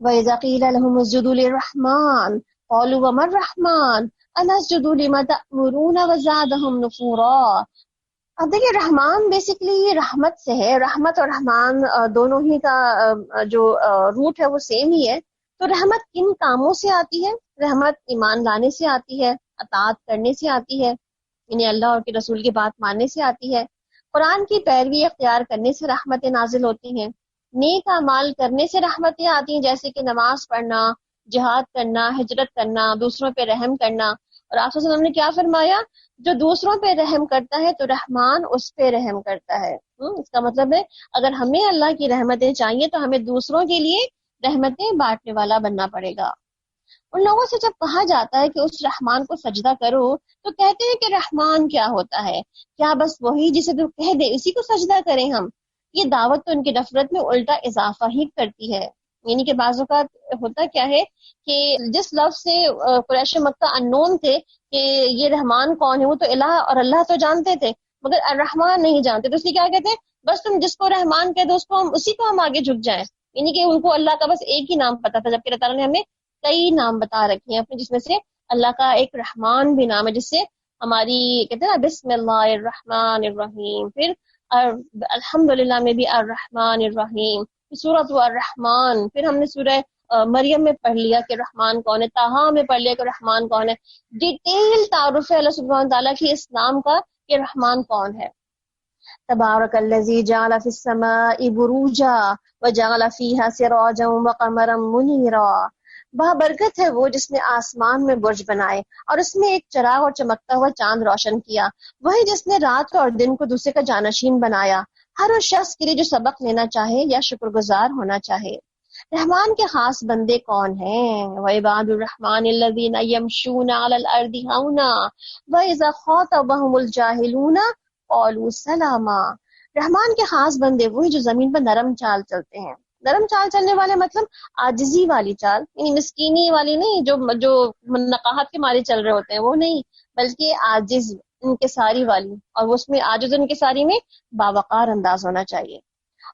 وَإِذَا قِيلَ لَهُمُ اسْجُدُوا لِلرَّحْمَنِ قَالُوا وَمَا الرَّحْمَنُ أَنَسْجُدُ لِمَا تَأْمُرُونَ وَزَادَهُمْ نُفُورًا. اب دیکھیں رحمان بیسیکلی یہ رحمت سے ہے. رحمت اور رحمان دونوں ہی کا جو روٹ ہے وہ سیم ہی ہے. تو رحمت کن کاموں سے آتی ہے؟ رحمت ایمان لانے سے آتی ہے، اطاعت کرنے سے آتی ہے، یعنی اللہ اور کے رسول کی بات ماننے سے آتی ہے. قرآن کی پیروی اختیار کرنے سے رحمتیں نازل ہوتی ہیں. نیک اعمال کرنے سے رحمتیں آتی ہیں، جیسے کہ نماز پڑھنا، جہاد کرنا، ہجرت کرنا، دوسروں پہ رحم کرنا. اور آپ صلی اللہ علیہ وسلم نے کیا فرمایا؟ جو دوسروں پہ رحم کرتا ہے تو رحمان اس پہ رحم کرتا ہے. اس کا مطلب ہے اگر ہمیں اللہ کی رحمتیں چاہیے تو ہمیں دوسروں کے لیے رحمتیں بانٹنے والا بننا پڑے گا. ان لوگوں سے جب کہا جاتا ہے کہ اس رحمان کو سجدہ کرو تو کہتے ہیں کہ رحمان کیا ہوتا ہے؟ کیا بس وہی جسے تو کہہ دے اسی کو سجدہ کریں ہم؟ یہ دعوت تو ان کی نفرت میں الٹا اضافہ ہی کرتی ہے. یعنی کہ بعض اوقات ہوتا کیا ہے کہ جس لفظ سے قریش مکہ انون تھے کہ یہ رحمان کون ہے، وہ تو الہ اور اللہ تو جانتے تھے مگر الرحمان نہیں جانتے، تو اس لیے کیا کہتے ہیں بس تم جس کو رحمان کہہ دو اس کو اسی کو ہم آگے جھک جائیں. یعنی کہ ان کو اللہ کا بس ایک ہی نام پتا تھا، جبکہ اللہ تعالیٰ نے ہمیں کئی نام بتا رکھے ہیں اپنے، جس میں سے اللہ کا ایک رحمان بھی نام ہے، جس سے ہماری کہتے ہیں نا بسم اللہ الرحمن الرحیم، پھر الحمدللہ میں بھی الرحمن الرحیم، سورۃ الرحمن، پھر ہم نے سورہ مریم میں پڑھ لیا کہ رحمان کون ہے، طٰہٰ میں پڑھ لیا کہ رحمان کون ہے. ڈیٹیل تعارف ہے اللہ سبحانہ تعالیٰ کی اس نام کا کہ رحمان کون ہے. تبارک الذی جعل فی السماء بروجا وجعل فیہا سراجا وقمرا منیرا. برکت ہے وہ جس نے آسمان میں برج بنائے اور اس میں ایک چراغ اور چمکتا ہوا چاند روشن کیا. وہی جس نے رات اور دن کو دوسرے کا جانشین بنایا. ہر اس شخص کے لیے جو سبق لینا چاہے یا شکر گزار ہونا چاہے. رحمان کے خاص بندے کون ہیں؟ وَعِبَادُ الرَّحْمَنِ الَّذِينَ يَمْشُونَ عَلَى الْأَرْضِ هَوْنًا وَإِذَا خَاطَبَهُمُ الْجَاهِلُونَ قَالُوا سَلَامًا. رحمان کے خاص بندے وہی جو زمین پر نرم چال چلتے ہیں. نرم چال چلنے والے مطلب عاجزی والی چال، یعنی مسکینی والی نہیں، جو نقاہت کے مارے چل رہے ہوتے ہیں وہ نہیں، بلکہ عاجز انکساری والی، اور وہ اس میں عاجز انکساری میں باوقار انداز ہونا چاہیے.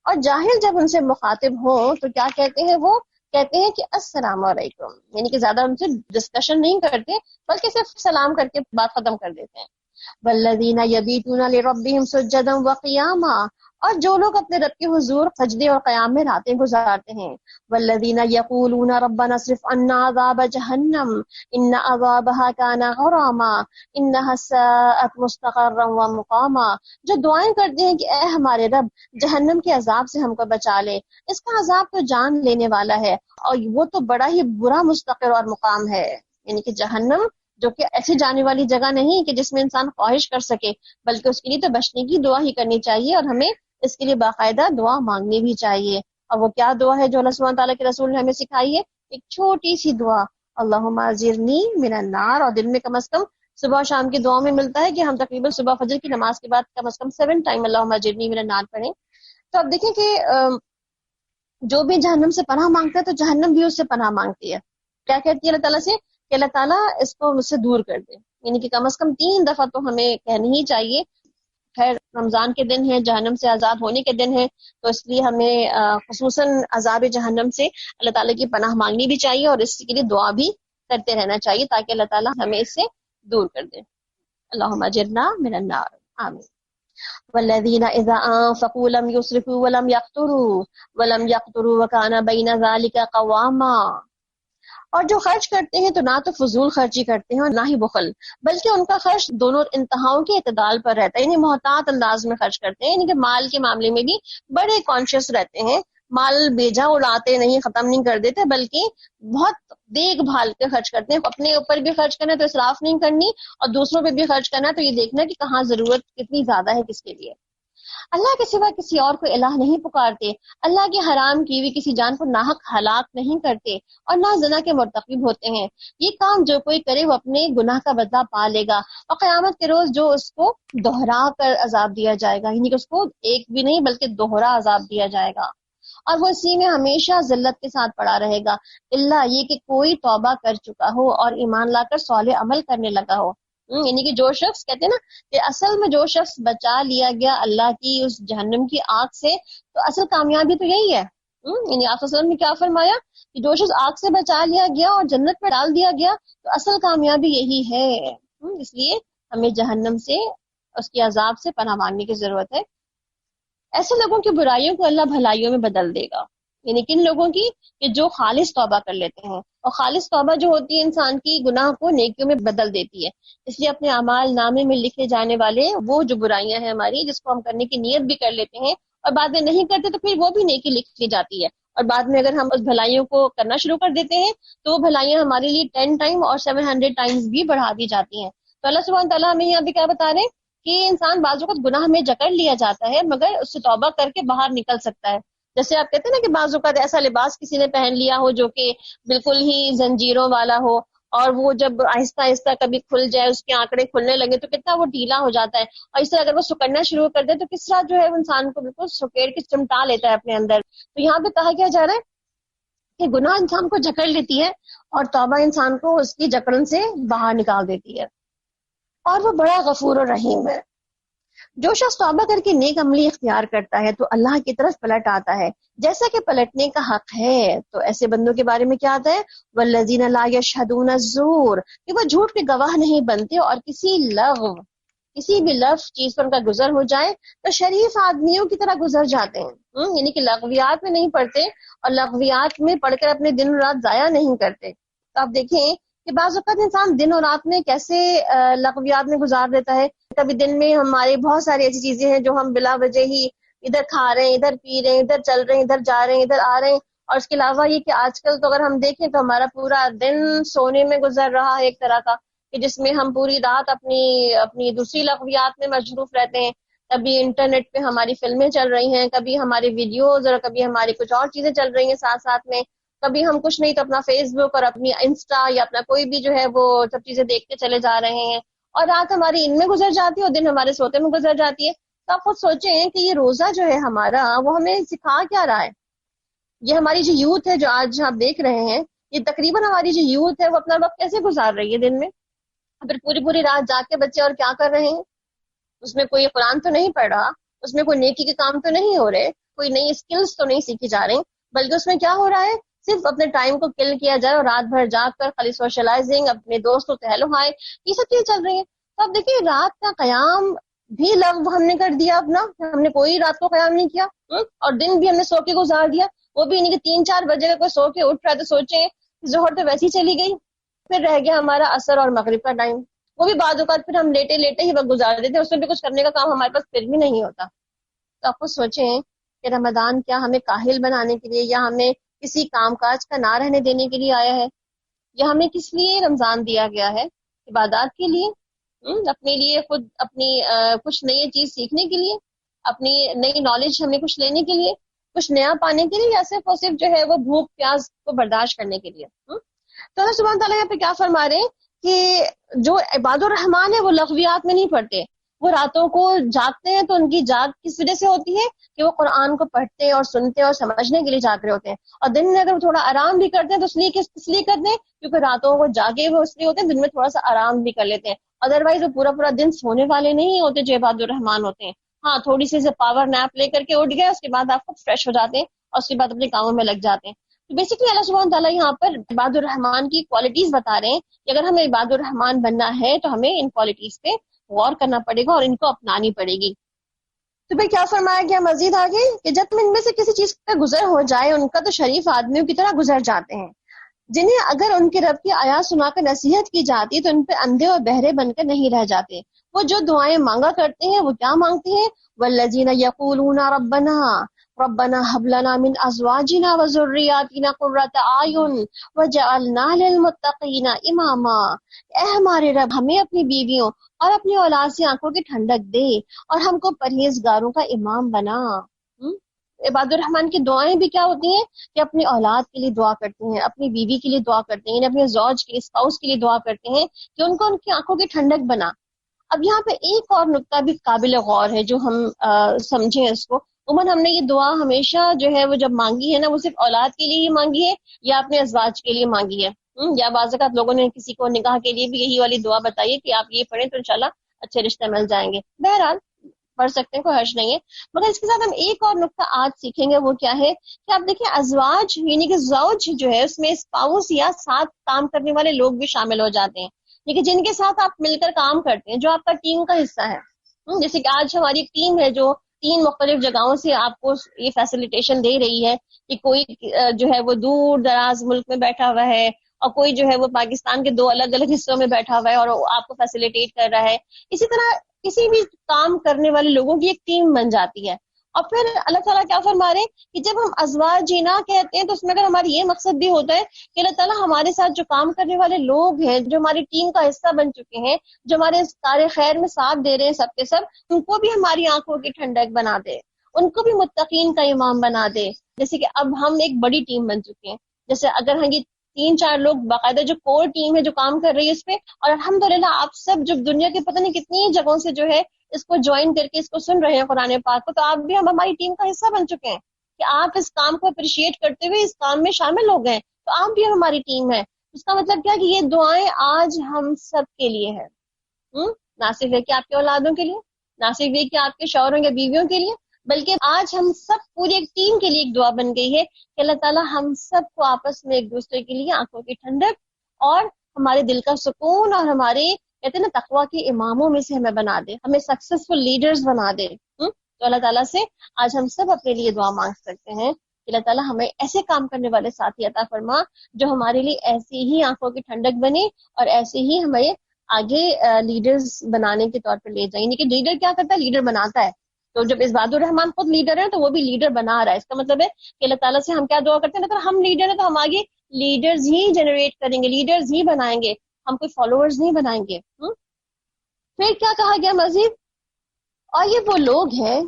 اور جاہل جب ان سے مخاطب ہو تو کیا کہتے ہیں؟ وہ کہتے ہیں کہ السلام علیکم، یعنی کہ زیادہ ان سے ڈسکشن نہیں کرتے بلکہ صرف سلام کر کے بات ختم کر دیتے ہیں. والذین یبیتون لربہم سجدا وقیاما، اور جو لوگ اپنے رب کے حضور سجدے اور قیام میں راتیں گزارتے ہیں. والذین یقولون ربنا اصرف عنا عذاب جہنم ان عذابها کان غراما انها ساءت مستقرا ومقاما. جو دعائیں کرتے ہیں کہ اے ہمارے رب جہنم کے عذاب سے ہم کو بچا لے، اس کا عذاب تو جان لینے والا ہے اور وہ تو بڑا ہی برا مستقر اور مقام ہے. یعنی کہ جہنم جو کہ ایسی جانے والی جگہ نہیں کہ جس میں انسان خواہش کر سکے، بلکہ اس کے لیے تو بچنے کی دعا ہی کرنی چاہیے، اور ہمیں اس کے لیے باقاعدہ دعا مانگنی بھی چاہیے. اور وہ کیا دعا ہے جو اللہ سبحانہ تعالیٰ کے رسول نے ہمیں سکھائی ہے؟ ایک چھوٹی سی دعا، اللہم اجرنی من النار، اور دن میں کم از کم صبح و شام کی دعاؤں میں ملتا ہے کہ ہم تقریباً صبح فجر کی نماز کے بعد کم از کم 7 ٹائم اللہم اجرنی من النار پڑھیں. تو اب دیکھیں کہ جو بھی جہنم سے پناہ مانگتا ہے تو جہنم بھی اس سے پناہ مانگتی ہے. کیا کہتی ہے اللہ تعالیٰ سے کہ اللہ تعالیٰ اس کو مجھ سے دور کر دے، یعنی کہ کم از کم 3 دفعہ تو ہمیں کہنی ہی چاہیے. خیر رمضان کے دن ہے، جہنم سے آزاد ہونے کے دن ہے، تو اس لیے ہمیں خصوصاً عذاب جہنم سے اللہ تعالیٰ کی پناہ مانگنی بھی چاہیے اور اس کے لیے دعا بھی کرتے رہنا چاہیے تاکہ اللہ تعالیٰ ہمیں اس سے دور کر دے. اللہم اجرنا من النار، آمین. والذین اذا انفقوا لم یسرفوا ولم یقتروا وکان بین ذلک قواما. اور جو خرچ کرتے ہیں تو نہ تو فضول خرچی کرتے ہیں اور نہ ہی بخل، بلکہ ان کا خرچ دونوں انتہاؤں کے اعتدال پر رہتا ہے، یعنی محتاط انداز میں خرچ کرتے ہیں. یعنی کہ مال کے معاملے میں بھی بڑے کانشیس رہتے ہیں، مال بیجا اڑاتے نہیں، ختم نہیں کر دیتے، بلکہ بہت دیکھ بھال کے خرچ کرتے ہیں. اپنے اوپر بھی خرچ کرنا تو اسراف نہیں کرنی، اور دوسروں پہ بھی خرچ کرنا تو یہ دیکھنا کہ کہاں ضرورت کتنی زیادہ ہے کس کے لیے. اللہ کے سوا کسی اور کو الہ نہیں پکارتے، اللہ کی حرام کی ہوئی کسی جان کو ناحق ہلاک نہیں کرتے، اور نہ زنا کے مرتکب ہوتے ہیں. یہ کام جو کوئی کرے وہ اپنے گناہ کا بدلہ پا لے گا، اور قیامت کے روز جو اس کو دوہرا کر عذاب دیا جائے گا، یعنی کہ اس کو ایک بھی نہیں بلکہ دوہرا عذاب دیا جائے گا، اور وہ اسی میں ہمیشہ ذلت کے ساتھ پڑا رہے گا، الا یہ کہ کوئی توبہ کر چکا ہو اور ایمان لا کر صالح عمل کرنے لگا ہو. یعنی کہ جو شخص کہتے ہیں نا کہ اصل میں جو شخص بچا لیا گیا اللہ کی اس جہنم کی آگ سے، تو اصل کامیابی تو یہی ہے یعنی آپ صلی اللہ علیہ وسلم نے کیا فرمایا کہ جو شخص آگ سے بچا لیا گیا اور جنت میں ڈال دیا گیا تو اصل کامیابی یہی ہے. اس لیے ہمیں جہنم سے، اس کے عذاب سے پناہ مانگنے کی ضرورت ہے. ایسے لوگوں کی برائیوں کو اللہ بھلائیوں میں بدل دے گا. یعنی کن لوگوں کی؟ کہ جو خالص توبہ کر لیتے ہیں. اور خالص توبہ جو ہوتی ہے انسان کی گناہ کو نیکیوں میں بدل دیتی ہے. اس لیے اپنے اعمال نامے میں لکھے جانے والے وہ جو برائیاں ہیں ہماری، جس کو ہم کرنے کی نیت بھی کر لیتے ہیں اور بعد میں نہیں کرتے، تو پھر وہ بھی نیکی لکھ لی جاتی ہے. اور بعد میں اگر ہم اس بھلائیوں کو کرنا شروع کر دیتے ہیں تو وہ بھلائیاں ہمارے لیے 10 ٹائم اور 700 ٹائمز بھی بڑھا دی جاتی ہیں. تو اللہ سبحانہ تعالیٰ ہمیں یہاں پہ کیا بتا رہے ہیں کہ انسان بعض اوقات گناہ میں جکڑ لیا جاتا ہے مگر اس سے توبہ کر کے باہر نکل سکتا ہے. جیسے آپ کہتے ہیں نا کہ بعض اوقات ایسا لباس کسی نے پہن لیا ہو جو کہ بالکل ہی زنجیروں والا ہو، اور وہ جب آہستہ آہستہ کبھی کھل جائے، اس کے آنکڑے کھلنے لگے تو کتنا وہ ڈھیلا ہو جاتا ہے. اور اس طرح اگر وہ سکڑنا شروع کر دے تو کس طرح جو ہے انسان کو بالکل سکیڑ کے چمٹا لیتا ہے اپنے اندر. تو یہاں پہ کہا کیا جا رہا ہے کہ گناہ انسان کو جکڑ لیتی ہے اور توبہ انسان کو اس کی جکڑن سے باہر نکال دیتی ہے. اور وہ بڑا غفور و رحیم ہے. جو شخص توبہ کر کے نیک عملی اختیار کرتا ہے تو اللہ کی طرف پلٹ آتا ہے جیسا کہ پلٹنے کا حق ہے. تو ایسے بندوں کے بارے میں کیا آتا ہے؟ والذین لا یشہدون الزور، کہ وہ جھوٹ کے گواہ نہیں بنتے اور کسی بھی لفظ چیز پر ان کا گزر ہو جائے تو شریف آدمیوں کی طرح گزر جاتے ہیں. یعنی کہ لغویات میں نہیں پڑھتے اور لغویات میں پڑھ کر اپنے دن رات ضائع نہیں کرتے. تو آپ دیکھیں کہ بعض اوقات انسان دن اور رات میں کیسے لغویات میں گزار دیتا ہے. کبھی دن میں ہمارے بہت ساری ایسی چیزیں ہیں جو ہم بلا وجہ ہی ادھر کھا رہے ہیں، ادھر پی رہے ہیں، ادھر چل رہے ہیں، ادھر جا رہے ہیں، ادھر آ رہے ہیں. اور اس کے علاوہ یہ کہ آج کل تو اگر ہم دیکھیں تو ہمارا پورا دن سونے میں گزر رہا ہے ایک طرح کا، کہ جس میں ہم پوری رات اپنی دوسری لغویات میں مصروف رہتے ہیں. کبھی انٹرنیٹ پہ ہماری فلمیں چل رہی ہیں، کبھی ہماری ویڈیوز، اور کبھی ہماری کچھ اور چیزیں چل رہی ہیں ساتھ ساتھ میں. کبھی ہم کچھ نہیں تو اپنا فیس بک اور اپنی انسٹا یا اپنا کوئی بھی جو ہے وہ سب چیزیں دیکھتے چلے جا رہے ہیں، اور رات ہماری ان میں گزر جاتی ہے اور دن ہمارے سوتے میں گزر جاتی ہے. تو آپ خود سوچیں کہ یہ روزہ جو ہے ہمارا، وہ ہمیں سکھا کیا رہا ہے؟ یہ ہماری جو یوتھ ہے جو آج آپ دیکھ رہے ہیں، یہ تقریباً ہماری جو یوتھ ہے وہ اپنا وقت کیسے گزار رہی ہے دن میں؟ پھر پوری رات جاگ کے بچے اور کیا کر رہے ہیں؟ اس میں کوئی قرآن تو نہیں پڑھ رہا، اس میں کوئی نیکی کے کام تو نہیں ہو رہے، کوئی نئی اسکلز تو نہیں سیکھی جا رہی، بلکہ اس میں کیا ہو رہا ہے؟ صرف اپنے ٹائم کو کل کیا جائے اور رات بھر جاگ کر خالی سوشلائزنگ، اپنے دوستوں تہلو ہائے، یہ سب چیزیں چل رہی ہیں. تو اب دیکھیے رات کا قیام بھی لغو ہم نے کر دیا اپنا، ہم نے کوئی رات کو قیام نہیں کیا، اور دن بھی ہم نے سو کے گزار دیا. وہ بھی نہیں کہ 3-4 بجے کا کوئی سو کے اٹھ رہا ہے تو سوچیں ظہر تو ویسی چلی گئی، پھر رہ گیا ہمارا عصر اور مغرب کا ٹائم. وہ بھی بعض اوقات پھر ہم لیٹے ہی وقت گزار دیتے ہیں، اس میں بھی کچھ کرنے کا کام ہمارے پاس پھر بھی نہیں ہوتا. تو آپ خود سوچیں کہ رمضان کیا ہمیں کاہل بنانے کے لیے یا ہمیں کسی کام کاج کا نہ رہنے دینے کے لیے آیا ہے؟ یا ہمیں کس لیے رمضان دیا گیا ہے؟ عبادات کے لیے، اپنے لیے خود اپنی کچھ نئی چیز سیکھنے کے لیے، اپنی نئی نالج ہمیں کچھ لینے کے لیے، کچھ نیا پانے کے لیے، یا صرف اور صرف جو ہے وہ بھوک پیاس کو برداشت کرنے کے لیے؟ تو اللہ سبحانہ تعالیٰ یہاں پہ کیا فرما رہے ہیں کہ جو عباد الرحمان ہے وہ لغویات میں نہیں پڑھتے. وہ راتوں کو جاگتے ہیں تو ان کی جاگ کس وجہ سے ہوتی ہے؟ کہ وہ قرآن کو پڑھتے ہیں اور سنتے ہیں اور سمجھنے کے لیے جاگ رہے ہوتے ہیں. اور دن میں اگر وہ تھوڑا آرام بھی کرتے ہیں تو اس لیے کس لیے کرتے ہیں؟ کیونکہ راتوں کو جاگے ہوئے اس لیے ہوتے ہیں، دن میں تھوڑا سا آرام بھی کر لیتے ہیں. ادروائز وہ پورا دن سونے والے نہیں ہوتے جو عباد الرحمان ہوتے ہیں. ہاں، تھوڑی سی سے پاور نیپ لے کر کے اٹھ گئے، اس کے بعد آپ خود فریش ہو جاتے ہیں اور اس کے بعد اپنے کاموں میں لگ جاتے ہیں. تو بیسیکلی اللہ سبحانہ تعالیٰ یہاں پر عباد الرحمان کی کوالٹیز بتا رہے ہیں کہ اگر ہمیں عباد الرحمان بننا ہے تو ہمیں ان کوالٹیز پہ غور کرنا پڑے گا اور ان کو اپنانی پڑے گی. تو پھر کیا فرمایا گیا مزید آگے کہ جب ان میں سے کسی چیز کا گزر ہو جائے ان کا تو شریف آدمیوں کی طرح گزر جاتے ہیں، جنہیں اگر ان کے رب کی آیات سنا کر نصیحت کی جاتی تو ان پہ اندھے اور بہرے بن کر نہیں رہ جاتے. وہ جو دعائیں مانگا کرتے ہیں وہ کیا مانگتے ہیں؟ والذین یقولون ربنا هب لنا من ازواجنا وذرياتنا قرة اعین وجعلنا للمتقین اماما. اے ہمارے رب، ہمیں اپنی بیویوں اور اپنی اولاد سے آنکھوں کی ٹھنڈک دے اور ہم کو پرہیزگاروں کا امام بنا. عباد الرحمن کی دعائیں بھی کیا ہوتی ہیں کہ اپنی اولاد کے لیے دعا کرتے ہیں، اپنی بیوی کے لیے دعا کرتے ہیں، اپنے زوج کے لیے، اسپاؤس کے لیے دعا کرتے ہیں کہ ان کو ان کی آنکھوں کی ٹھنڈک بنا. اب یہاں پہ ایک اور نقطہ بھی قابل غور ہے جو ہم سمجھیں اس کو. عموماً ہم نے یہ دعا ہمیشہ جو ہے وہ جب مانگی ہے نا، وہ صرف اولاد کے لیے ہی مانگی ہے یا اپنے ازواج کے لیے مانگی ہے، یا بعض اوقات لوگوں نے کسی کو نکاح کے لیے بھی یہی والی دعا بتائی ہے کہ آپ یہ پڑھیں تو انشاءاللہ اچھے رشتے مل جائیں گے. بہرحال پڑھ سکتے ہیں، کوئی حرج نہیں ہے. مگر اس کے ساتھ ہم ایک اور نقطہ آج سیکھیں گے، وہ کیا ہے کہ آپ دیکھیں ازواج یعنی کہ زوج جو ہے اس میں اسپاؤس یا ساتھ کام کرنے والے لوگ بھی شامل ہو جاتے ہیں، لیکن جن کے ساتھ آپ مل کر کام کرتے ہیں، جو آپ کا ٹیم کا حصہ ہے. جیسے کہ آج ہماری ایک ٹیم ہے جو 3 مختلف جگہوں سے آپ کو یہ فیسیلیٹیشن دے رہی ہے کہ کوئی جو ہے وہ دور دراز ملک میں بیٹھا ہوا ہے اور کوئی جو ہے وہ پاکستان کے 2 الگ الگ حصوں میں بیٹھا ہوا ہے اور آپ کو فیسیلیٹیٹ کر رہا ہے. اسی طرح کسی بھی کام کرنے والے لوگوں کی ایک ٹیم بن جاتی ہے. اور پھر اللہ تعالیٰ کیا فرما رہے ہیں کہ جب ہم ازواج جینا کہتے ہیں تو اس میں اگر ہماری یہ مقصد بھی ہوتا ہے کہ اللہ تعالیٰ ہمارے ساتھ جو کام کرنے والے لوگ ہیں، جو ہماری ٹیم کا حصہ بن چکے ہیں، جو ہمارے کار خیر میں ساتھ دے رہے ہیں سب کے سب، ان کو بھی ہماری آنکھوں کی ٹھنڈک بنا دے، ان کو بھی متقین کا امام بنا دے. جیسے کہ اب ہم ایک بڑی ٹیم بن چکے ہیں. جیسے اگر ہم یہ 3-4 لوگ باقاعدہ جو کور ٹیم ہے جو کام کر رہی ہے اس پہ، اور الحمدللہ آپ سب جو دنیا کے پتہ نہیں کتنی جگہوں سے جو ہے اس کو جوائن کر کے اس کو سن رہے ہیں قرآن پاک کو، تو آپ بھی ہم ہماری ٹیم کا حصہ بن چکے ہیں کہ آپ اس کام کو اپریشیٹ کرتے ہوئے اس کام میں شامل ہو گئے، تو آپ بھی ہماری ٹیم ہے. اس کا مطلب کیا کہ یہ دعائیں آج ہم سب کے لیے ہے، نہ صرف ہے کہ آپ کے اولادوں کے لیے، نہ صرف یہ کہ آپ کے شوہروں یا بیویوں کے لیے، بلکہ آج ہم سب پوری ایک ٹیم کے لیے ایک دعا بن گئی ہے کہ اللہ تعالیٰ ہم سب کو آپس میں ایک دوسرے کے لیے آنکھوں کی ٹھنڈک اور ہمارے دل کا سکون اور ہمارے کہتے ہیں نا تقویٰ کے اماموں میں سے ہمیں بنا دے، ہمیں سکسیسفل لیڈرز بنا دے. تو اللہ تعالیٰ سے آج ہم سب اپنے لیے دعا مانگ سکتے ہیں کہ اللہ تعالیٰ ہمیں ایسے کام کرنے والے ساتھی عطا فرما جو ہمارے لیے ایسی ہی آنکھوں کی ٹھنڈک بنے اور ایسے ہی ہمیں آگے لیڈرز بنانے کے طور پر لے جائیں. یعنی کہ لیڈر کیا کرتا ہے؟ لیڈر بناتا ہے. تو جب عباد الرحمان خود لیڈر ہے تو وہ بھی لیڈر بنا رہا ہے. اس کا مطلب ہے کہ اللہ تعالیٰ سے ہم کیا دعا کرتے ہیں؟ مطلب ہم لیڈر ہیں تو ہم آگے لیڈرز ہی جنریٹ کریں گے، لیڈرز ہی بنائیں گے، ہم کوئی فالوورز نہیں بنائیں گے. پھر کیا کہا گیا مزید؟ اور یہ وہ لوگ ہیں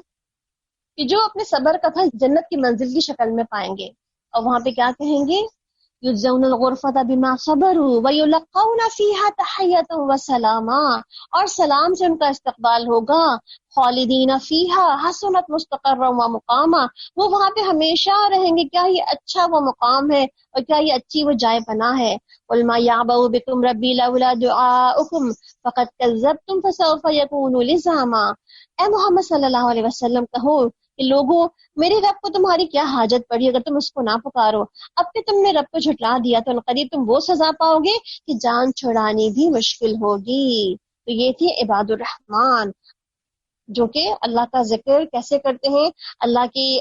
کہ جو اپنے صبر کا پھل جنت کی منزل کی شکل میں پائیں گے. اور وہاں پہ کیا کہیں گے؟ یجزون الغرفۃ بما صبروا ویلقون فیہا تحیۃ وسلاما، اور سلام سے ان کا استقبال ہوگا. خالدین فیہا حسنت مستقرا ومقاما، وہ وہاں پہ ہمیشہ رہیں گے. کیا یہ اچھا وہ مقام ہے اور کیا یہ اچھی وہ جائے پناہ ہے. قل ما یعبأ بکم ربی لولا دعاؤکم فقد کذبتم فسوف یکون لزاما. اے محمد صلی اللہ علیہ وسلم کہو کہ لوگوں میرے رب کو تمہاری کیا حاجت پڑی اگر تم اس کو نہ پکارو. اب کہ تم نے رب کو جھٹلا دیا تو القریب تم وہ سزا پاؤ گے کہ جان چھڑانی بھی مشکل ہوگی. تو یہ تھی عباد الرحمان جو کہ اللہ کا ذکر کیسے کرتے ہیں، اللہ کی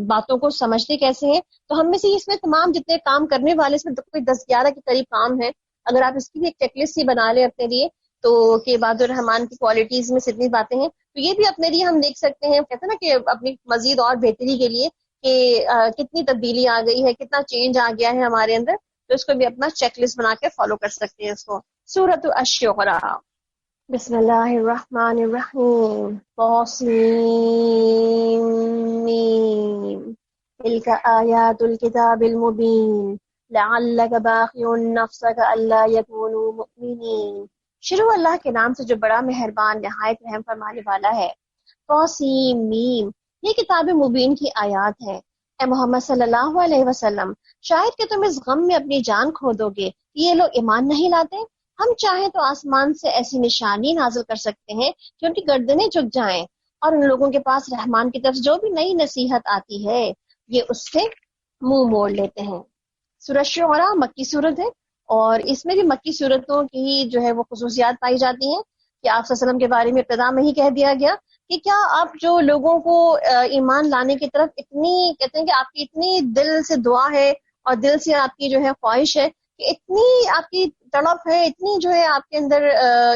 باتوں کو سمجھتے کیسے ہیں. تو ہم میں سے اس میں تمام جتنے کام کرنے والے اس میں کوئی 10-11 کے قریب کام ہے. اگر آپ اس کی بھی ایک چیک لسٹ ہی بنا لیں اپنے لیے تو کہ عباد الرحمان کی کوالٹیز میں اتنی باتیں ہیں، تو یہ بھی اپنے لیے ہم دیکھ سکتے ہیں. کہتے ہیں نا کہ اپنی مزید اور بہتری کے لیے کہ کتنی تبدیلی آ گئی ہے، کتنا چینج آ گیا ہے ہمارے اندر، تو اس کو بھی اپنا چیک لسٹ بنا کے فالو کر سکتے ہیں. اس کو سورۃ الشعراء. بسم اللہ الرحمن الرحیم. طاسیم تلک آیات الکتاب المبین لعلک باخع نفسک الا یکونوا مؤمنین. شروع اللہ کے نام سے جو بڑا مہربان نہایت رحم فرمانے والا ہے. طاسیم میم، یہ کتاب مبین کی آیات ہے. اے محمد صلی اللہ علیہ وسلم، شاید کہ تم اس غم میں اپنی جان کھو دو گے یہ لوگ ایمان نہیں لاتے. ہم چاہیں تو آسمان سے ایسی نشانی نازل کر سکتے ہیں کہ ان کی گردنیں جھک جائیں، اور ان لوگوں کے پاس رحمان کی طرف جو بھی نئی نصیحت آتی ہے یہ اس سے منہ موڑ لیتے ہیں. سورۃ الشعراء مکی صورت ہے اور اس میں بھی مکی صورتوں کی جو ہے وہ خصوصیات پائی جاتی ہیں کہ آپ صلی اللہ علیہ وسلم کے بارے میں ابتدا میں ہی کہہ دیا گیا کہ کیا آپ جو لوگوں کو ایمان لانے کی طرف اتنی کہتے ہیں کہ آپ کی اتنی دل سے دعا ہے اور دل سے آپ کی جو ہے خواہش ہے کہ اتنی آپ کی تڑپ ہے، اتنی جو ہے آپ کے اندر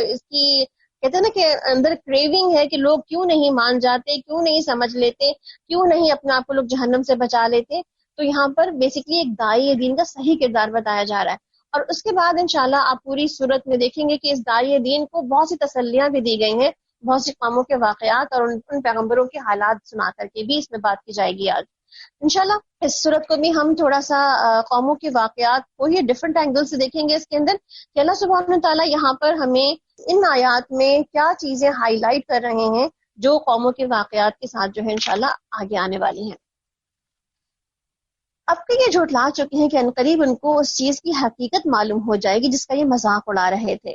اس کی کہتے ہیں نا کہ اندر کریونگ ہے کہ لوگ کیوں نہیں مان جاتے، کیوں نہیں سمجھ لیتے، کیوں نہیں اپنے آپ کو لوگ جہنم سے بچا لیتے. تو یہاں پر بیسیکلی ایک داعی دین کا صحیح کردار بتایا جا رہا ہے. اور اس کے بعد انشاءاللہ آپ پوری صورت میں دیکھیں گے کہ اس داعی دین کو بہت سی تسلیاں بھی دی گئی ہیں، بہت سی قوموں کے واقعات اور ان پیغمبروں کے حالات سنا کر کے بھی اس میں بات کی جائے گی آج انشاءاللہ. اس صورت کو بھی ہم تھوڑا سا قوموں کے واقعات کو ہی ڈفرنٹ اینگل سے دیکھیں گے اس کے اندر کہ اللہ سبحانہ وتعالیٰ یہاں پر ہمیں ان آیات میں کیا چیزیں ہائی لائٹ کر رہے ہیں جو قوموں کے واقعات کے ساتھ جو ہے انشاءاللہ آگے آنے والی ہیں. اب کہ یہ جھٹلا چکے ہیں کہ عنقریب ان کو اس چیز کی حقیقت معلوم ہو جائے گی جس کا یہ مذاق اڑا رہے تھے.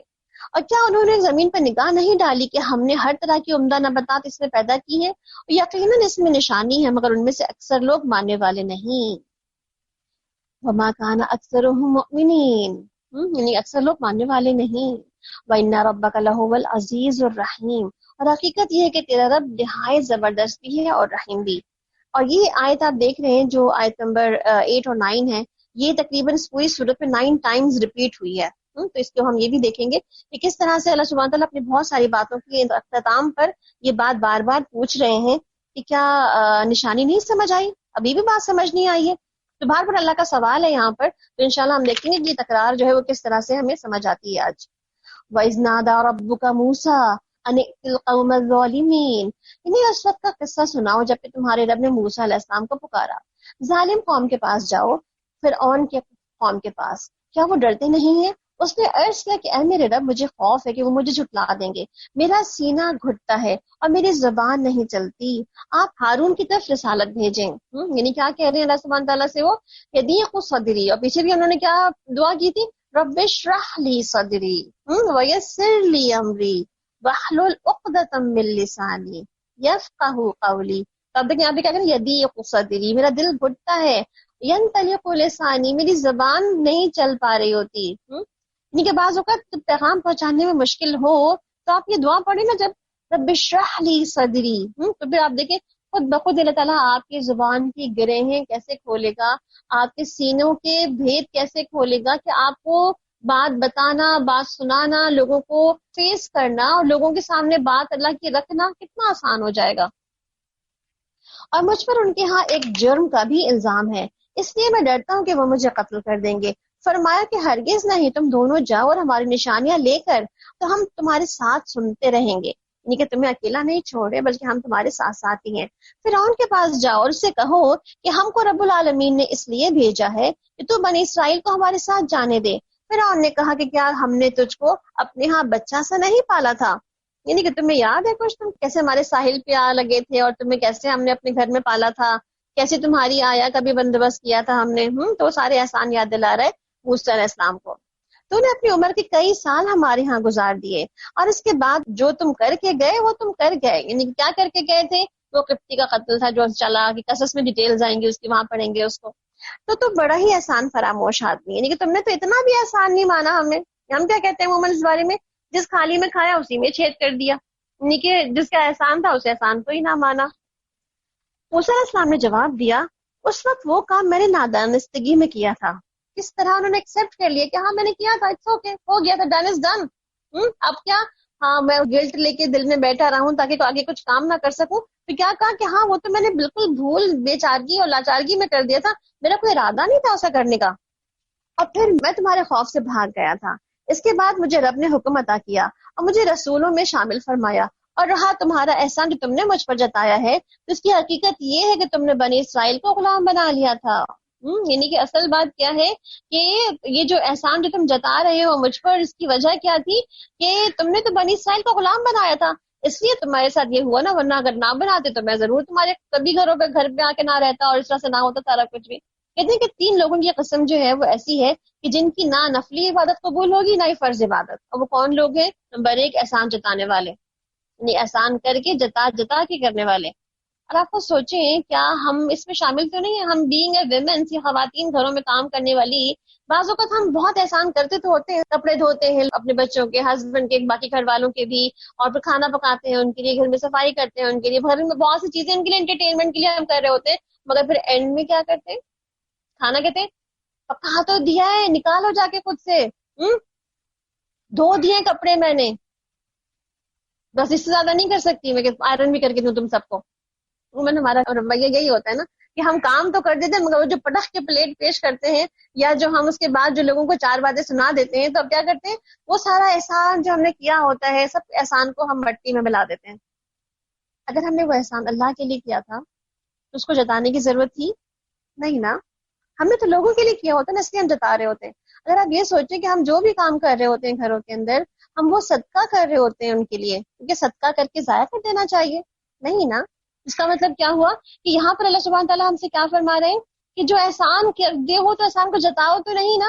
اور کیا انہوں نے زمین پر نگاہ نہیں ڈالی کہ ہم نے ہر طرح کی عمدہ نباتات اس میں پیدا کی ہیں، یقیناً اس میں نشانی ہے مگر ان میں سے اکثر لوگ ماننے والے نہیں۔ وما کان اکثرهم مؤمنین، یعنی اکثر لوگ ماننے والے نہیں۔ وَإِنَّ رَبَّكَ لَهُوَ الْعَزِيزُ الرَّحِيمُ، اور حقیقت یہ ہے کہ تیرا رب نہایت زبردست بھی ہے اور رحیم بھی۔ اور یہ آیت آپ دیکھ رہے ہیں جو آیت نمبر 8 اور 9 ہے، یہ تقریباً پوری صورت میں 9 ٹائمز ریپیٹ ہوئی ہے۔ تو اس کو ہم یہ بھی دیکھیں گے کہ کس طرح سے اللہ سبحانہ تعالیٰ اپنی بہت ساری باتوں کے اختتام پر یہ بات بار بار پوچھ رہے ہیں کہ کیا نشانی نہیں سمجھ آئی، ابھی بھی بات سمجھ نہیں آئی ہے؟ تو بار بار اللہ کا سوال ہے یہاں پر، تو انشاءاللہ ہم دیکھیں گے کہ یہ تکرار جو ہے وہ کس طرح سے ہمیں سمجھ آتی ہے آج۔ وَإِذْ نَادَىٰ رَبُّكَ مُوسَىٰ أَنِ ائْتِ الْقَوْمَ الظَّالِمِينَ، انہیں اس وقت کا قصہ سناؤ جب کہ تمہارے رب نے موسیٰ علیہ السلام کو پکارا، ظالم قوم کے پاس جاؤ، فرعون کے قوم کے پاس، کیا وہ ڈرتے نہیں ہیں؟ اس نے عرض کیا کہ اے میرے رب، مجھے خوف ہے کہ وہ مجھے جھٹلا دیں گے، میرا سینہ گھٹتا ہے اور میری زبان نہیں چلتی، آپ ہارون کی طرف رسالت بھیجیں۔ یعنی کیا کہہ رہے ہیں اللہ سبحانہ تعالیٰ سے؟ وہ یضیق صدری، اور پیچھے بھی انہوں نے کیا دعا کی تھی؟ رب اشرح لی صدری ویسر لی امری واحلل عقدۃ من لسانی یفقہوا قولی۔ تو اب دیکھیں یہاں پہ کیا کہیں؟ یضیق صدری، میرا دل گھٹتا ہے، ینطلق لسانی، میری زبان نہیں چل پا رہی ہوتی۔ یعنی کہ بعض اوقات پیغام پہنچانے میں مشکل ہو تو آپ یہ دعا پڑھیں نا، جب رب اشرح لی صدری، تو پھر آپ دیکھیں خود بخود اللہ تعالیٰ آپ کی زبان کی گرہیں کیسے کھولے گا، آپ کے سینوں کے بھید کیسے کھولے گا کہ آپ کو بات بتانا، بات سنانا، لوگوں کو فیس کرنا اور لوگوں کے سامنے بات اللہ کی رکھنا کتنا آسان ہو جائے گا۔ اور مجھ پر ان کے ہاں ایک جرم کا بھی الزام ہے، اس لیے میں ڈرتا ہوں کہ وہ مجھے قتل کر دیں گے۔ فرمایا کہ ہرگز نہیں، تم دونوں جاؤ اور ہماری نشانیاں لے کر، تو ہم تمہارے ساتھ سنتے رہیں گے، یعنی کہ تمہیں اکیلا نہیں چھوڑے بلکہ ہم تمہارے ساتھ ساتھ ہی ہیں۔ فرعون کے پاس جاؤ اور اس سے کہو کہ ہم کو رب العالمین نے اس لیے بھیجا ہے کہ تو بنی اسرائیل کو ہمارے ساتھ جانے دے۔ فرعون نے کہا کہ کیا ہم نے تجھ کو اپنے ہاں بچہ سا نہیں پالا تھا؟ یعنی کہ تمہیں یاد ہے کچھ، تم کیسے ہمارے ساحل پہ آ لگے تھے اور تمہیں کیسے ہم نے اپنے گھر میں پالا تھا، کیسے تمہاری آیا کا بھی بندوبست کیا تھا ہم نے۔ تو سارے احسان یاد دلا رہے موسیٰ علیہ السلام کو۔ تو نے اپنی عمر کے کئی سال ہمارے ہاں گزار دیے، اور اس کے بعد جو تم کر کے گئے وہ تم کر گئے۔ یعنی کیا کر کے گئے تھے؟ وہ قبطی کا قتل تھا جو چلا، کہ قصص میں ڈیٹیلز آئیں گی اس کی، وہاں پڑھیں گے اس کو۔ تو بڑا ہی احسان فراموش آدمی، یعنی کہ تم نے تو اتنا بھی احسان نہیں مانا ہمیں۔ ہم کیا کہتے ہیں عموماً اس بارے میں؟ جس خالی میں کھایا اسی میں چھید کر دیا، یعنی کہ جس کا احسان تھا اسے احسان کو ہی نہ مانا۔ موسیٰ علیہ السلام نے جواب دیا، اس وقت وہ کام میں نے نادانستگی میں کیا تھا۔ کس طرح انہوں نے ایکسپٹ کر لیا کہ ہاں میں نے کیا تھا، اٹس اوکے، ہو گیا تھا، ڈن از ڈن۔ اب کیا، ہاں میں گلٹ لے کے دل میں بیٹھا رہا ہوں تاکہ آگے کچھ کام نہ کر سکوں؟ تو کیا کہا کہ ہاں وہ تو میں نے بالکل بھول بے چارگی اور لاچارگی میں کر دیا تھا، میرا کوئی ارادہ نہیں تھا ایسا کرنے کا، اور پھر میں تمہارے خوف سے بھاگ گیا تھا۔ اس کے بعد مجھے رب نے حکم عطا کیا اور مجھے رسولوں میں شامل فرمایا، اور رہا تمہارا احسان جو تم نے مجھ پر جتایا ہے، تو اس کی حقیقت یہ ہے کہ تم نے بنی اسرائیل کو غلام بنا لیا تھا۔ یعنی کہ اصل بات کیا ہے کہ یہ جو احسان جو تم جتا رہے ہو مجھ پر، اس کی وجہ کیا تھی کہ تم نے تو بنی اسرائیل کو غلام بنایا تھا، اس لیے تمہارے ساتھ یہ ہوا نا، ورنہ اگر نہ بناتے تو میں ضرور تمہارے کبھی گھر پہ آ کے نہ رہتا اور اس طرح سے نہ ہوتا سارا کچھ بھی۔ کہتے ہیں کہ 3 لوگوں کی قسم جو ہے وہ ایسی ہے کہ جن کی نہ نفلی عبادت قبول ہوگی نہ ہی فرض عبادت۔ اور وہ کون لوگ ہیں؟ نمبر 1 احسان جتانے والے، یعنی احسان کر کے جتا کے کرنے والے۔ اور آپ کو سوچیں کیا ہم اس میں شامل تو نہیں ہیں؟ ہم بینگ اے ویمن، خواتین گھروں میں کام کرنے والی، بعض اوقات ہم بہت احسان کرتے تو ہوتے ہیں، کپڑے دھوتے ہیں اپنے بچوں کے، ہسبینڈ کے، باقی گھر والوں کے بھی، اور پھر کھانا پکاتے ہیں ان کے لیے، گھر میں صفائی کرتے ہیں ان کے لیے، گھر میں بہت سی چیزیں ان کے لیے انٹرٹینمنٹ کے لیے ہم کر رہے ہوتے ہیں، مگر پھر اینڈ میں کیا کرتے ہیں؟ کھانا کہتے ہیں پکا تو دیا ہے، نکالو جا کے خود سے، دھو دیے کپڑے میں نے، بس اس سے زیادہ نہیں کر سکتی میں کہ آئرن بھی کر کے دوں تم سب کو۔ ہمارا رویہ یہی ہوتا ہے نا کہ ہم کام تو کر دیتے ہیں مگر وہ جو پٹخ کے پلیٹ پیش کرتے ہیں، یا جو ہم اس کے بعد جو لوگوں کو 4 باتیں سنا دیتے ہیں، تو اب کیا کرتے ہیں؟ وہ سارا احسان جو ہم نے کیا ہوتا ہے، سب احسان کو ہم مٹی میں ملا دیتے ہیں۔ اگر ہم نے وہ احسان اللہ کے لیے کیا تھا تو اس کو جتانے کی ضرورت تھی نہیں نا، ہم نے تو لوگوں کے لیے کیا ہوتا ہے نا، اس لیے ہم جتا رہے ہوتے ہیں۔ اگر آپ یہ سوچیں کہ ہم جو بھی کام کر رہے ہوتے ہیں گھروں کے اندر، ہم وہ صدقہ کر رہے ہوتے ہیں ان کے لیے، کیونکہ صدقہ کر کے ضائع کر دینا چاہیے نہیں نا۔ اس کا مطلب کیا ہوا کہ یہاں پر اللہ سبحانہ تعالیٰ ہم سے کیا فرما رہے ہیں کہ جو احسان دے ہو تو احسان کو جتاؤ تو نہیں نا،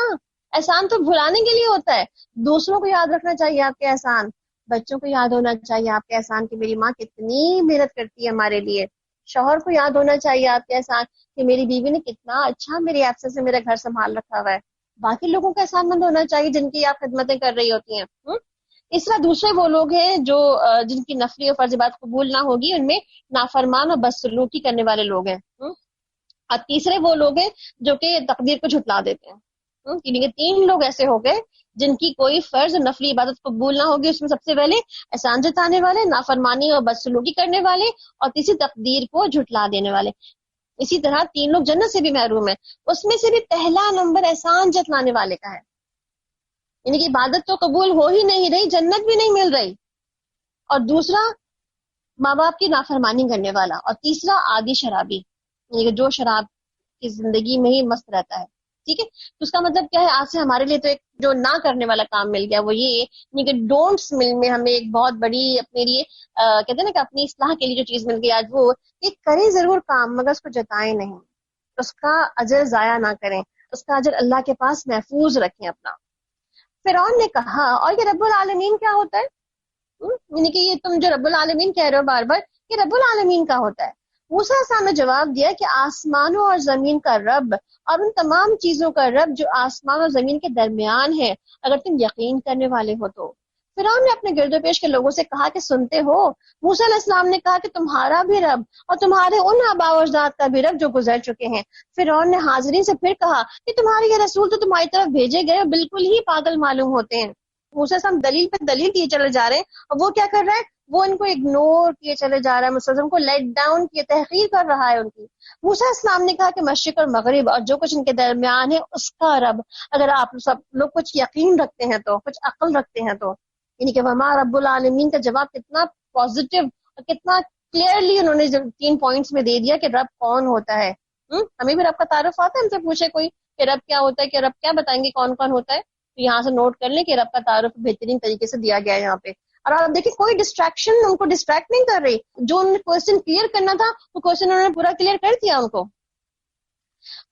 احسان تو بھلانے کے لیے ہوتا ہے. دوسروں کو یاد رکھنا چاہیے آپ کے احسان, بچوں کو یاد ہونا چاہیے آپ کے احسان کہ میری ماں کتنی محنت کرتی ہے ہمارے لیے. شوہر کو یاد ہونا چاہیے آپ کے احسان کہ میری بیوی نے کتنا اچھا میرے ایبسنس سے میرا گھر سنبھال رکھا ہوا ہے. باقی لوگوں کا احسان مند ہونا چاہیے جن کی آپ خدمتیں کر رہی ہوتی ہیں. اس طرح دوسرے وہ لوگ ہیں جو جن کی نفلی اور فرض بات قبول نہ ہوگی, ان میں نافرمان اور بدسلوکی کرنے والے لوگ ہیں. اور تیسرے وہ لوگ ہیں جو کہ تقدیر کو جھٹلا دیتے ہیں. یعنی 3 لوگ ایسے ہو گئے جن کی کوئی فرض اور نفلی عبادت قبول نہ ہوگی. اس میں سب سے پہلے احسان جتانے والے, نافرمانی اور بدسلوکی کرنے والے, اور تیسری تقدیر کو جھٹلا دینے والے. اسی طرح 3 لوگ جنت سے بھی محروم ہیں. اس میں سے بھی پہلا نمبر احسان جتلانے والے کا ہے. یعنی کہ عبادت تو قبول ہو ہی نہیں رہی, جنت بھی نہیں مل رہی. اور دوسرا ماں باپ کی نافرمانی کرنے والا, اور تیسرا عادی شرابی, یعنی کہ جو شراب کی زندگی میں ہی مست رہتا ہے. ٹھیک ہے, تو اس کا مطلب کیا ہے, آج سے ہمارے لیے تو ایک جو نہ کرنے والا کام مل گیا, وہ یہ کہ ڈونٹس مل میں ہمیں ایک بہت بڑی اپنے لیے کہتے ہیں نا کہ اپنی اصلاح کے لیے جو چیز مل گئی آج, وہ کہ کریں ضرور کام مگر اس کو جتائیں نہیں, اس کا اجر ضائع نہ کریں, اس کا اجر اللہ کے پاس محفوظ رکھیں اپنا. فرعون نے کہا, اور یہ رب العالمین کیا ہوتا ہے, یعنی کہ یہ تم جو رب العالمین کہہ رہے ہو بار بار, یہ رب العالمین کا ہوتا ہے. موسیٰ علیہ السلام نے جواب دیا کہ آسمانوں اور زمین کا رب اور ان تمام چیزوں کا رب جو آسمان اور زمین کے درمیان ہے, اگر تم یقین کرنے والے ہو تو. فرعون نے اپنے گرد و پیش کے لوگوں سے کہا کہ سنتے ہو. موسیٰ علیہ السلام نے کہا کہ تمہارا بھی رب اور تمہارے ان آباء و اجداد کا بھی رب جو گزر چکے ہیں. فرعون نے حاضرین سے پھر کہا کہ تمہارے یہ رسول تو تمہاری طرف بھیجے گئے بالکل ہی پاگل معلوم ہوتے ہیں. موسیٰ علیہ السلام دلیل پہ دلیل دیے چلے جا رہے ہیں, اور وہ کیا کر رہا ہے, وہ ان کو اگنور کیے چلے جا رہا ہے, مسلم کو لیٹ ڈاؤن کیے, تحقیر کر رہا ہے ان کی. موسیٰ علیہ السلام نے کہا کہ مشرق اور مغرب اور جو کچھ ان کے درمیان ہے اس کا رب, اگر آپ سب لوگ کچھ یقین رکھتے ہیں تو, کچھ عقل رکھتے ہیں تو. یعنی کہ وما رب العالمین کا جواب کتنا پازیٹیو اور کتنا کلیئرلی انہوں نے 3 پوائنٹس میں دے دیا کہ رب کون ہوتا ہے. ہمیں بھی رب کا تعارف آتا ہے, ہم سے پوچھے کوئی کہ رب کیا ہوتا ہے, کہ رب کیا بتائیں گے کون کون ہوتا ہے, تو یہاں سے نوٹ کر لیں کہ رب کا تعارف بہترین طریقے سے دیا گیا ہے یہاں پہ. اور آپ دیکھیں کوئی ڈسٹریکشن ان کو ڈسٹریکٹ نہیں کر رہی, جو انہوں نے کوشچن کلیئر کرنا تھا وہ کوشچن انہوں نے پورا کلیئر کر دیا ان کو.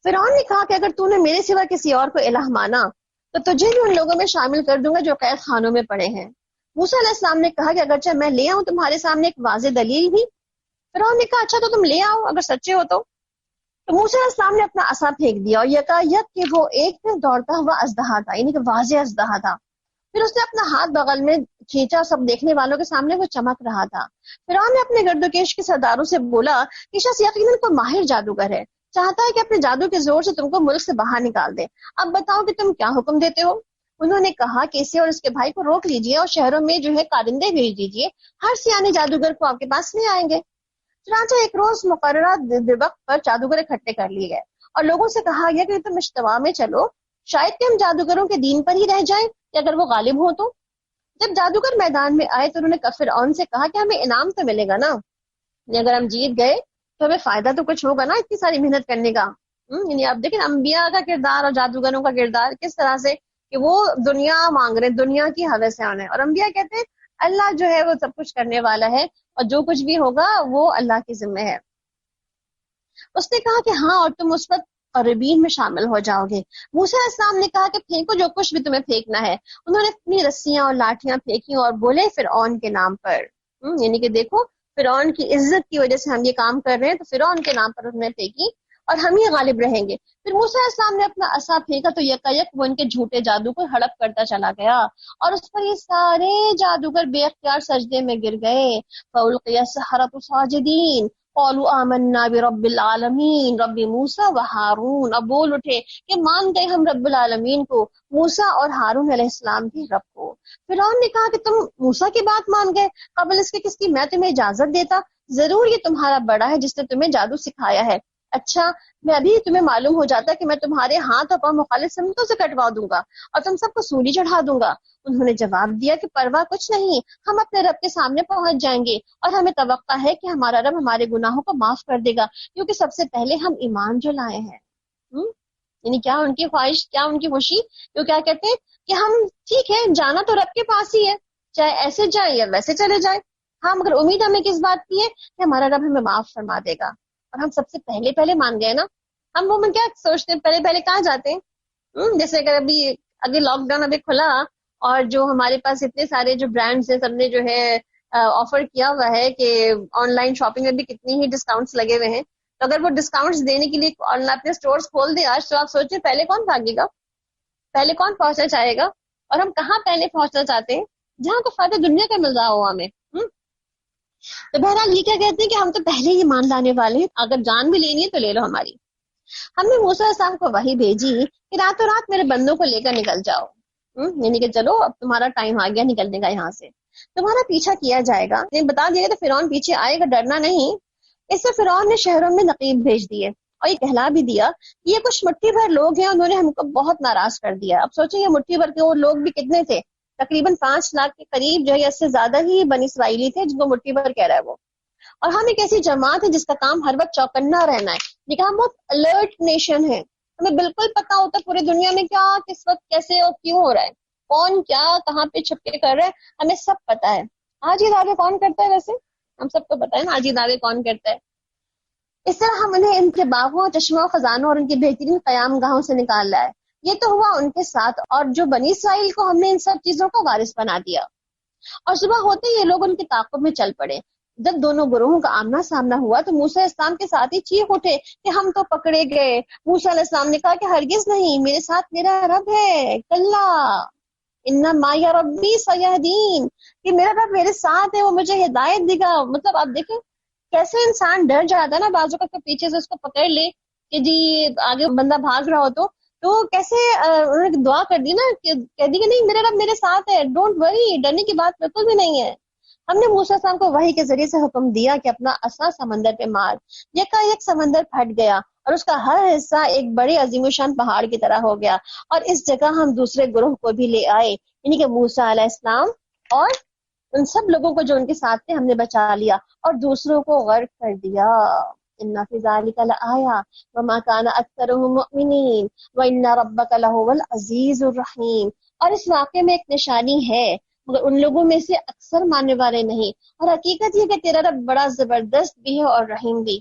فرعون نے کہا کہ اگر تو نے میرے سوا کسی اور کو الہ مانا تو تجھے بھی ان لوگوں میں شامل کر دوں گا جو قید خانوں میں پڑے ہیں. موسیٰ علیہ السلام نے کہا کہ اگرچہ میں لے آؤں تمہارے سامنے ایک واضح دلیل بھی. فرعون نے کہا اچھا تو تم لے آؤ اگر سچے ہو تو. موسیٰ علیہ السلام نے اپنا عصا پھینک دیا اور یکایک کہ وہ ایک دوڑتا ہوا اژدہا تھا, یعنی کہ واضح اژدہا تھا. پھر اس نے اپنا ہاتھ بغل میں کھینچا, سب دیکھنے والوں کے سامنے وہ چمک رہا تھا. فرعون نے اپنے گرد و کیش کے سرداروں سے بولا کہ شخص یقیناً کوئی ماہر جادوگر ہے, چاہتا ہے کہ اپنے جادو کے زور سے تم کو ملک سے باہر نکال دے. اب بتاؤ کہ تم کیا حکم دیتے ہو. انہوں نے کہا کہ اسے اور اس کے بھائی کو روک لیجئے اور شہروں میں جو ہے کارندے بھیج دیجئے, ہر سیانے جادوگر کو آپ کے پاس لے آئیں گے. چنانچہ ایک روز مقررہ وقت پر جادوگر اکٹھے کر لیے گئے اور لوگوں سے کہا گیا کہ تم اجتماع میں چلو, شاید کہ ہم جادوگروں کے دین پر ہی رہ جائیں کہ اگر وہ غالب ہوں تو. جب جادوگر میدان میں آئے تو انہوں نے فرعون سے کہا کہ ہمیں انعام تو ملے گا نا, اگر ہم جیت گئے تو ہمیں فائدہ تو کچھ ہوگا نا اتنی ساری محنت کرنے کا. یعنی آپ دیکھیں انبیاء کا کردار اور جادوگروں کا کردار کس طرح سے کہ وہ دنیا مانگ رہے, دنیا کی حوث سے آنے, اور انبیاء کہتے ہیں اللہ جو ہے وہ سب کچھ کرنے والا ہے اور جو کچھ بھی ہوگا وہ اللہ کے ذمہ ہے. اس نے کہا کہ ہاں اور تم اس وقت قربین میں شامل ہو جاؤ گے. موسیٰ علیہ السلام نے کہا کہ پھینکو جو کچھ بھی تمہیں پھینکنا ہے. انہوں نے اپنی رسیاں اور لاٹیاں پھینکی اور بولے فرعون کے نام پر, یعنی کہ دیکھو فرعون کی عزت کی وجہ سے ہم یہ کام کر رہے ہیں, تو فرعون کے نام پر انہوں نے پھینکی اور ہم ہی غالب رہیں گے. پھر موسیٰ علیہ السلام نے اپنا عصا پھینکا تو یکایک وہ ان کے جھوٹے جادو کو ہڑپ کرتا چلا گیا, اور اس پر یہ سارے جادوگر بے اختیار سجدے میں گر گئے. فَأُلْقِيَ السَّحَرَةُ سَاجِدِينَ قَالُوا آمَنَّا بِرَبِّ الْعَالَمِينَ رَبِّ مُوسَىٰ وَهَارُونَ. اب بول اٹھے کہ مان گئے ہم رب العالمین کو, موسیٰ اور ہارون علیہ السلام کے رب کو. فرعون نے کہا کہ تم موسیٰ کی بات مان گئے, قبل اس کے کس کی میں تمہیں اجازت دیتا, ضرور یہ تمہارا بڑا ہے جس نے تمہیں جادو سکھایا ہے. اچھا میں ابھی تمہیں معلوم ہو جاتا کہ میں تمہارے ہاتھ اور پاؤں مخالف سمتوں سے کٹوا دوں گا اور تم سب کو سولی چڑھا دوں گا. انہوں نے جواب دیا کہ پرواہ کچھ نہیں, ہم اپنے رب کے سامنے پہنچ جائیں گے اور ہمیں توقع ہے کہ ہمارا رب ہمارے گناہوں کو معاف کر دے گا, کیونکہ سب سے پہلے ہم ایمان جو لائے ہیں. یعنی کیا ان کی خواہش, کیا ان کی خوشی, جو کیا کہتے ہیں کہ ہم ٹھیک ہے جانا تو رب کے پاس ہی ہے, چاہے ایسے جائیں یا ویسے چلے جائیں, ہاں مگر امید ہمیں کس بات کی ہے کہ ہمارا رب ہمیں معاف فرما دے گا. اور ہم سب سے پہلے مان گئے نا. ہم وہ کیا سوچتے ہیں, پہلے کہاں جاتے ہیں, جیسے اگر ابھی اگر لاک ڈاؤن ابھی کھلا اور جو ہمارے پاس اتنے سارے جو برانڈز ہیں سب نے جو ہے آفر کیا ہوا ہے کہ آن لائن شاپنگ میں بھی کتنی ہی ڈسکاؤنٹس لگے ہوئے ہیں، تو اگر وہ ڈسکاؤنٹس دینے کے لیے اپنے اسٹورز کھول دے آج، تو آپ سوچیں پہلے کون بھاگے گا، پہلے کون پہنچنا چاہے گا؟ اور ہم کہاں پہلے پہنچنا چاہتے ہیں؟ جہاں کو فائدہ دنیا کا مل رہا ہو ہمیں۔ تو بہرحال یہ کیا کہتے ہیں کہ ہم تو پہلے ہی مان لانے والے ہیں، اگر جان بھی لینی ہے تو لے لو ہماری۔ ہم نے موسیٰ علیہ السلام کو وحی بھیجی کہ راتوں رات میرے بندوں کو لے کر نکل جاؤ، یعنی کہ چلو اب تمہارا ٹائم آ گیا نکلنے کا، یہاں سے تمہارا پیچھا کیا جائے گا، بتا دیا تو فرعون پیچھے آئے گا، ڈرنا نہیں۔ اس سے فرعون نے شہروں میں نقیب بھیج دیے اور یہ کہلا بھی دیا یہ کچھ مٹھی بھر لوگ ہیں، انہوں نے ہم کو بہت ناراض کر دیا۔ اب سوچیں یہ مٹھی بھر کے وہ لوگ بھی کتنے تھے، تقریباً 5 لاکھ کے قریب جو ہے، اس سے زیادہ ہی بنی اسرائیلی تھے جن کو مٹھی بھر کہہ رہا ہے وہ۔ اور ہم ایک ایسی جماعت ہے جس کا کام ہر وقت چوکنا رہنا ہے، یہ ہم بہت الرٹ نیشن ہے، ہمیں بالکل پتا ہوتا ہے پوری دنیا میں کیا کس وقت کیسے اور کیوں ہو رہا ہے، کون کیا کہاں پہ چھپ کے کر رہا ہے، ہمیں سب پتا ہے۔ آج یہ دعوے کون کرتا ہے؟ ویسے ہم سب کو پتا ہے نا آج یہ دعوے کون کرتا ہے۔ اس طرح ہم انہیں ان کے باغوں، چشموں، خزانوں اور ان کی بہترین قیام گاہوں سے نکال لائے۔ یہ تو ہوا ان کے ساتھ، اور جو بنی اسرائیل کو ہم نے ان سب چیزوں کا وارث بنا دیا۔ اور صبح ہوتے ہی یہ لوگ ان کے تعاقب میں چل پڑے۔ جب دونوں گروہوں کا آمنا سامنا ہوا تو موسیٰ علیہ السلام کے ساتھ ہی چیخ اٹھے کہ ہم تو پکڑے گئے۔ موسیٰ علیہ السلام نے کہا کہ ہرگز نہیں، میرے ساتھ میرا رب ہے، کلا ان معی ربی سیہدین، کہ میرا رب میرے ساتھ ہے، وہ مجھے ہدایت دے گا۔ مطلب آپ دیکھیں کیسے انسان ڈر جاتا ہے نا بازو کا پیچھے سے اس کو پکڑ لے کہ جی آگے بندہ بھاگ رہا ہو تو کیسے انہوں نے دعا کر دی نا، کہ کہہ دی کہ نہیں میرا رب میرے ساتھ ہے، ڈونٹ وری، ڈرنے کی بات بالکل بھی نہیں ہے۔ ہم نے موسیٰ السلام کو وحی کے ذریعے سے حکم دیا کہ اپنا عصا سمندر پہ مار، یکایک سمندر پھٹ گیا اور اس کا ہر حصہ ایک بڑے عظیم الشان پہاڑ کی طرح ہو گیا، اور اس جگہ ہم دوسرے گروہ کو بھی لے آئے، یعنی کہ موسیٰ علیہ السلام اور ان سب لوگوں کو جو ان کے ساتھ تھے ہم نے بچا لیا اور دوسروں کو غرق کر دیا۔ ان فی ذلک لآیہ وما کان اکثرهم مؤمنین وان ربک لہو العزیز الرحیم، اور اس واقعے میں ایک نشانی ہے مگر ان لوگوں میں سے اکثر ماننے والے نہیں، اور حقیقت یہ کہ تیرا رب بڑا زبردست بھی ہے اور رحیم بھی۔